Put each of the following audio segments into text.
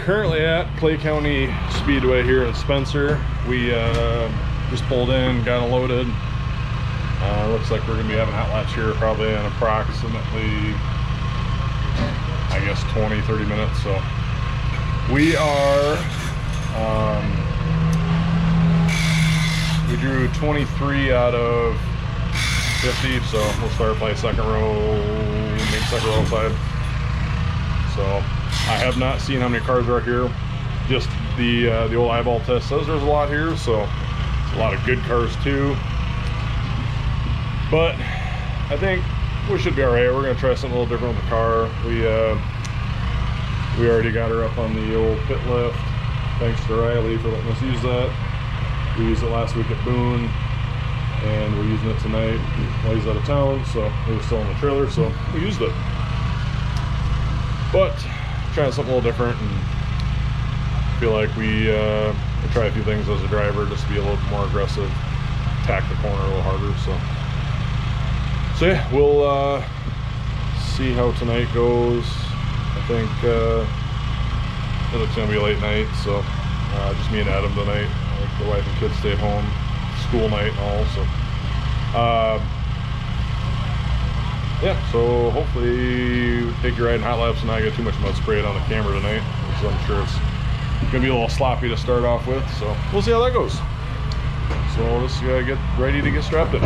currently at Clay County Speedway here in Spencer. We just pulled in, got unloaded. Looks like we're gonna be having hot laps here probably in approximately, I guess, 20-30 minutes. So we are we drew 23 out of 50, so we'll start by second row, maybe second row outside. So I have not seen how many cars are here. Just the old eyeball test says there's a lot here, so it's a lot of good cars too. But I think we should be all right. We're gonna try something a little different with the car. We already got her up on the old pit lift. Thanks to Riley for letting us use that. We used it last week at Boone, and we're using it tonight while he's out of town. So he was still in the trailer, so we used it. But trying something a little different, and feel like we try a few things as a driver just to be a little more aggressive, tack the corner a little harder. So yeah, we'll see how tonight goes. I think it's gonna be a late night, so just me and Adam tonight. The wife and kids stay home, school night and all. So yeah, so hopefully take your ride in hot laps and not get too much mud sprayed on the camera tonight, so I'm sure it's gonna be a little sloppy to start off with. So we'll see how that goes. So let's get ready to get strapped in.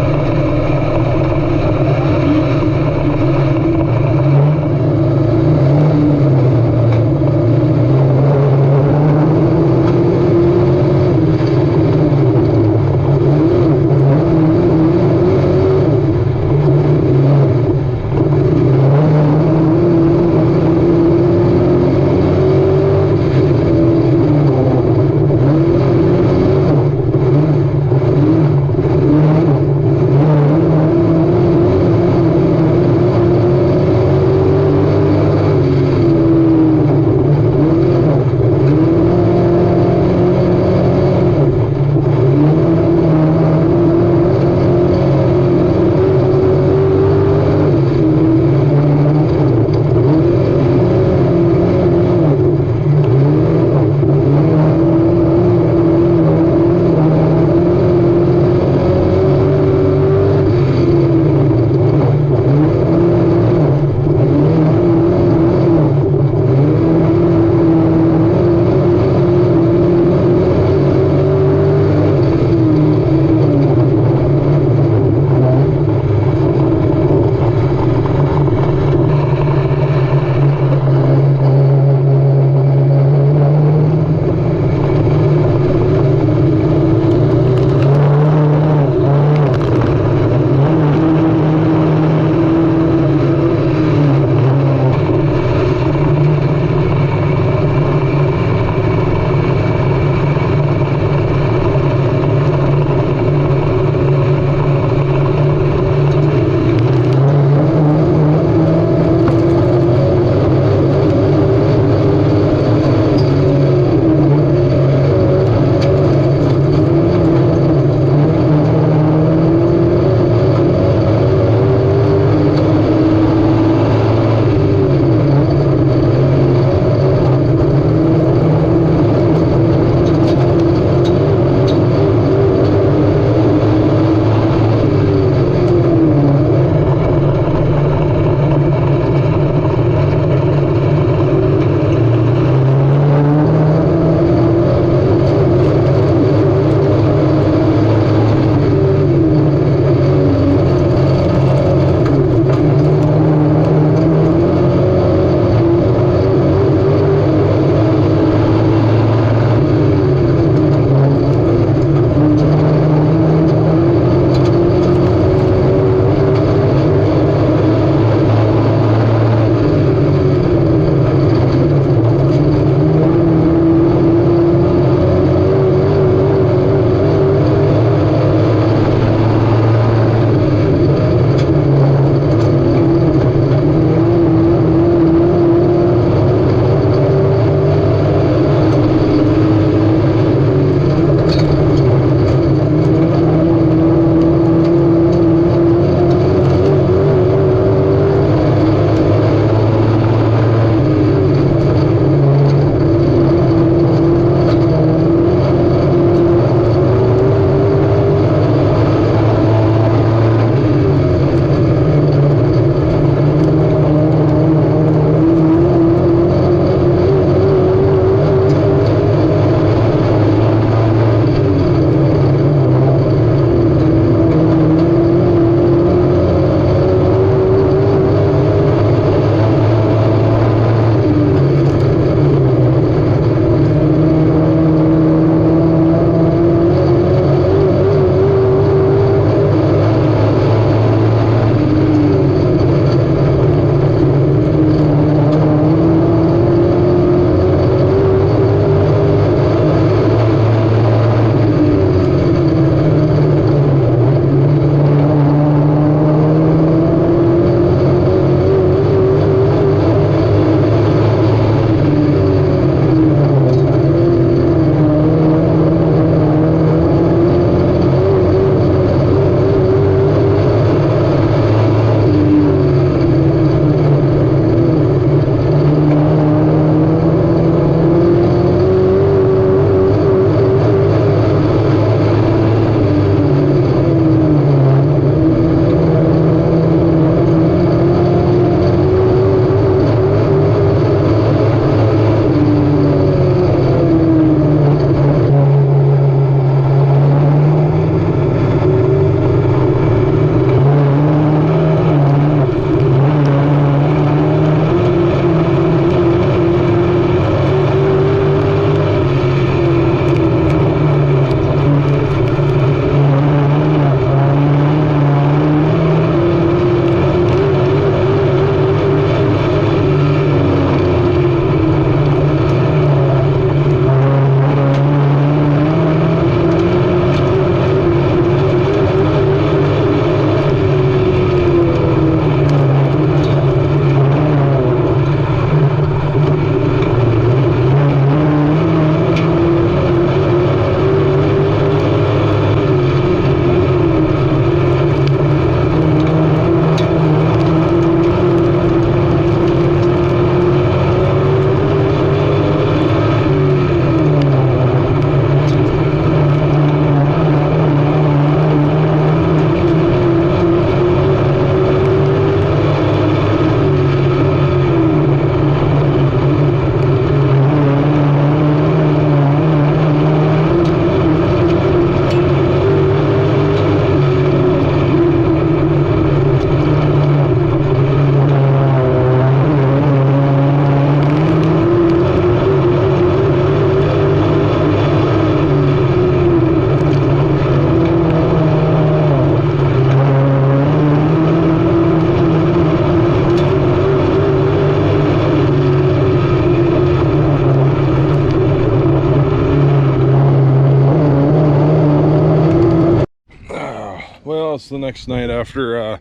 it's the next night after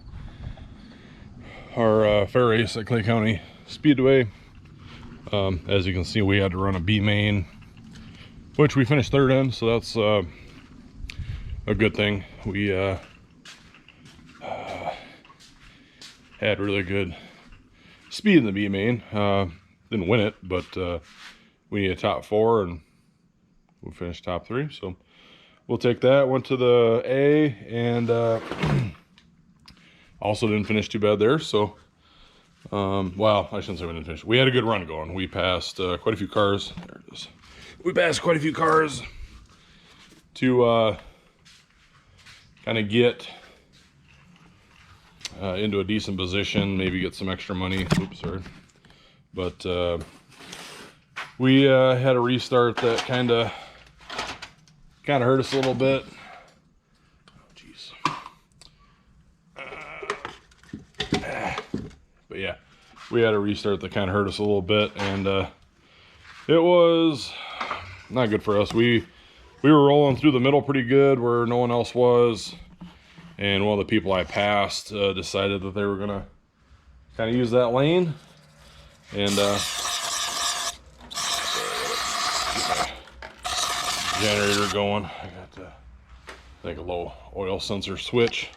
our fair race at Clay County Speedway. As you can see, we had to run a B main, which we finished third in, so that's a good thing. We had really good speed in the B main. Didn't win it, but we needed top 4 and we finished top 3, so we'll take that. Went to the A and also didn't finish too bad there. So well, I shouldn't say we didn't finish. We had a good run going. We passed quite a few cars. There it is. We passed quite a few cars to kind of get into a decent position, maybe get some extra money. Oops, sorry. But we had a restart that kind of hurt us a little bit. Oh, jeez. But yeah, we had a restart that kind of hurt us a little bit, and it was not good for us. We were rolling through the middle pretty good where no one else was, and one of the people I passed decided that they were gonna kind of use that lane, and generator going. I got I think a low oil sensor switch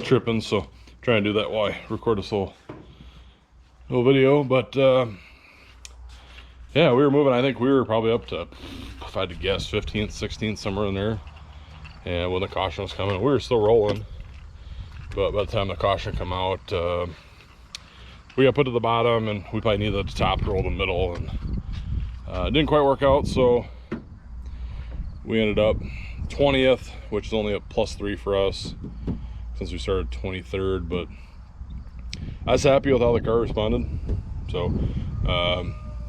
tripping, so trying to do that while I record this little video. But yeah, we were moving. I think we were probably up to, if I had to guess, 15th, 16th, somewhere in there. And when the caution was coming, we were still rolling. But by the time the caution come out, we got put to the bottom, and we probably needed the top to roll the middle, and it didn't quite work out. So we ended up 20th, which is only a +3 for us since we started 23rd. But I was happy with how the car responded. So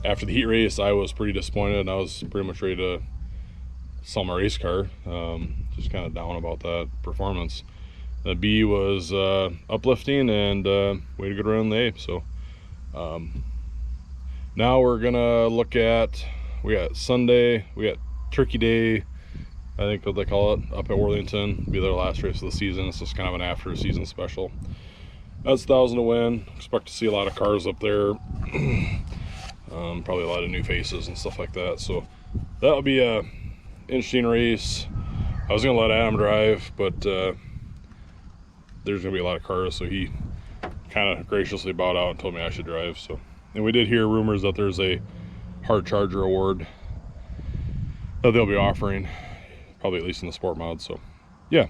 after the heat race, I was pretty disappointed, and I was pretty much ready to sell my race car. Just kind of down about that performance. The B was uplifting, and we had a good run in the A. So now we're gonna look at, we got Sunday, we got Turkey Day, I think what they call it, up at Worthington. It'll be their last race of the season. It's just kind of an after season special. That's 1,000 to win. Expect to see a lot of cars up there. Probably a lot of new faces and stuff like that. So that'll be a interesting race. I was gonna let Adam drive, but there's gonna be a lot of cars, so he kind of graciously bowed out and told me I should drive. So, and we did hear rumors that there's a hard charger award that they'll be offering, probably at least in the sport mod. So yeah,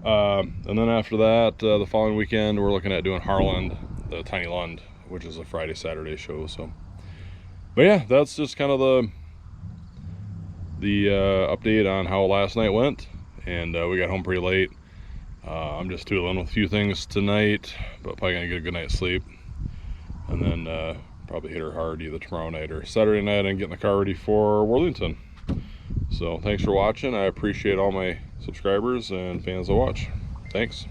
and then after that, the following weekend, we're looking at doing Harland, the Tiny Lund, which is a Friday Saturday show. So, but yeah, that's just kind of the update on how last night went. And we got home pretty late. I'm just tooling with a few things tonight, but probably gonna get a good night's sleep, and then probably hit her hard either tomorrow night or Saturday night and get in the car ready for Worthington. So thanks for watching. I appreciate all my subscribers and fans that watch. Thanks.